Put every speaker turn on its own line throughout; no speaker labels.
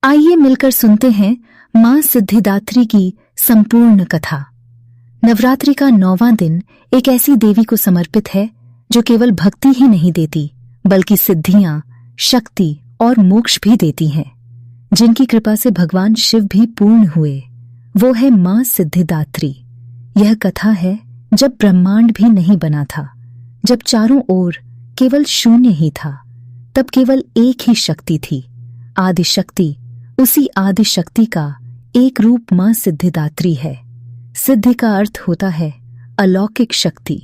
आइए मिलकर सुनते हैं मां सिद्धिदात्री की संपूर्ण कथा। नवरात्रि का 9वां दिन एक ऐसी देवी को समर्पित है जो केवल भक्ति ही नहीं देती बल्कि सिद्धियां, शक्ति और मोक्ष भी देती हैं। जिनकी कृपा से भगवान शिव भी पूर्ण हुए, वो है मां सिद्धिदात्री। यह कथा है जब ब्रह्मांड भी नहीं बना था, जब चारों ओर केवल शून्य ही था, तब केवल एक ही शक्ति थी, आदि शक्ति। उसी आदि शक्ति का एक रूप मां सिद्धिदात्री है। सिद्धि का अर्थ होता है अलौकिक शक्ति।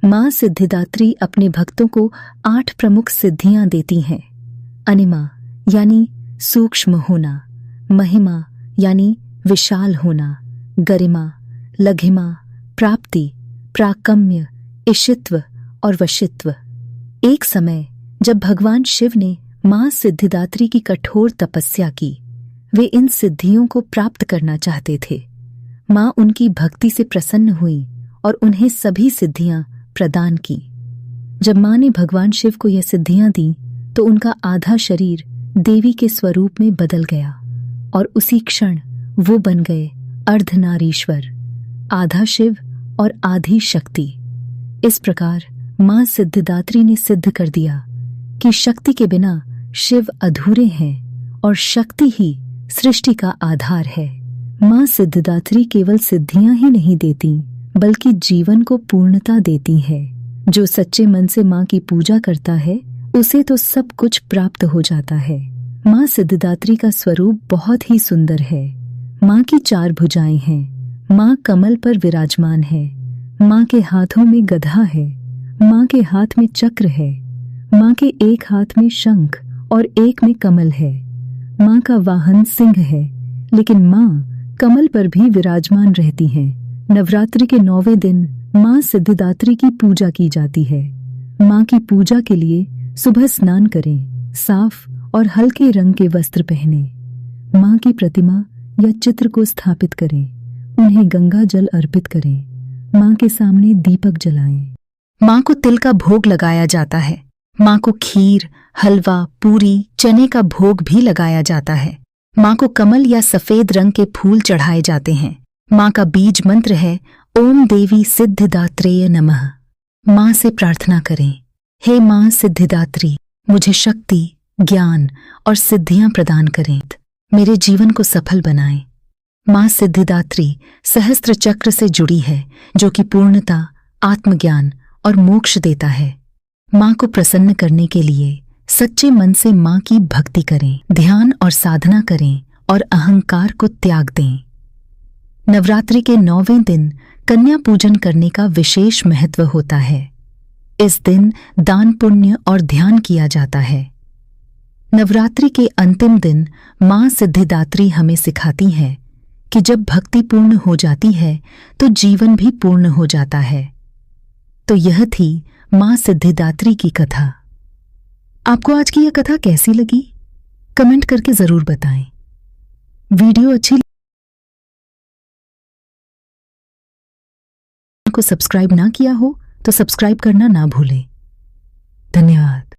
मां सिद्धिदात्री अपने भक्तों को 8 प्रमुख सिद्धियां देती हैं। अनिमा यानी सूक्ष्म होना, महिमा यानी विशाल होना, गरिमा, लघिमा, प्राप्ति, प्राकम्य, इशित्व और वशित्व। एक समय जब भगवान शिव ने मां सिद्धिदात्री की कठोर तपस्या की, वे इन सिद्धियों को प्राप्त करना चाहते थे। मां उनकी भक्ति से प्रसन्न हुई और उन्हें सभी सिद्धियां प्रदान की। जब मां ने भगवान शिव को यह सिद्धियां दी तो उनका आधा शरीर देवी के स्वरूप में बदल गया और उसी क्षण वो बन गए अर्धनारीश्वर, आधा शिव और आधी शक्ति। इस प्रकार मां सिद्धिदात्री ने सिद्ध कर दिया कि शक्ति के बिना शिव अधूरे हैं और शक्ति ही सृष्टि का आधार है। मां सिद्धिदात्री केवल सिद्धियां ही नहीं देती बल्कि जीवन को पूर्णता देती है। जो सच्चे मन से मां की पूजा करता है उसे तो सब कुछ प्राप्त हो जाता है। मां सिद्धिदात्री का स्वरूप बहुत ही सुंदर है। मां की 4 भुजाएं हैं। मां कमल पर विराजमान है। मां के हाथों में गदा है। मां के हाथ में चक्र है। मां के एक हाथ में शंख और एक में कमल है। मां का वाहन सिंह है, लेकिन मां कमल पर भी विराजमान रहती हैं। नवरात्रि के 9वें दिन मां सिद्धिदात्री की पूजा की जाती है। मां की पूजा के लिए सुबह स्नान करें, साफ और हल्के रंग के वस्त्र पहने, मां की प्रतिमा या चित्र को स्थापित करें, उन्हें गंगा जल अर्पित करें, मां के सामने दीपक जलाएं। मां को तिल का भोग लगाया जाता है। मां को खीर, हलवा, पूरी, चने का भोग भी लगाया जाता है। मां को कमल या सफेद रंग के फूल चढ़ाए जाते हैं। मां का बीज मंत्र है ओम देवी सिद्धिदात्रेय नमः। मां से प्रार्थना करें, हे मां सिद्धिदात्री, मुझे शक्ति, ज्ञान और सिद्धियां प्रदान करें, मेरे जीवन को सफल बनाएं। मां सिद्धिदात्री सहस्त्र चक्र से जुड़ी है जो कि पूर्णता, आत्मज्ञान और मोक्ष देता है। मां को प्रसन्न करने के लिए सच्चे मन से मां की भक्ति करें, ध्यान और साधना करें और अहंकार को त्याग दें। नवरात्रि के 9वें दिन कन्या पूजन करने का विशेष महत्व होता है। इस दिन दान, पुण्य और ध्यान किया जाता है। नवरात्रि के अंतिम दिन मां सिद्धिदात्री हमें सिखाती है कि जब भक्ति पूर्ण हो जाती है तो जीवन भी पूर्ण हो जाता है। तो यह थी मां सिद्धिदात्री की कथा। आपको आज की यह कथा कैसी लगी? कमेंट करके जरूर बताएं। वीडियो अच्छी को सब्सक्राइब ना किया हो तो सब्सक्राइब करना ना भूलें। धन्यवाद।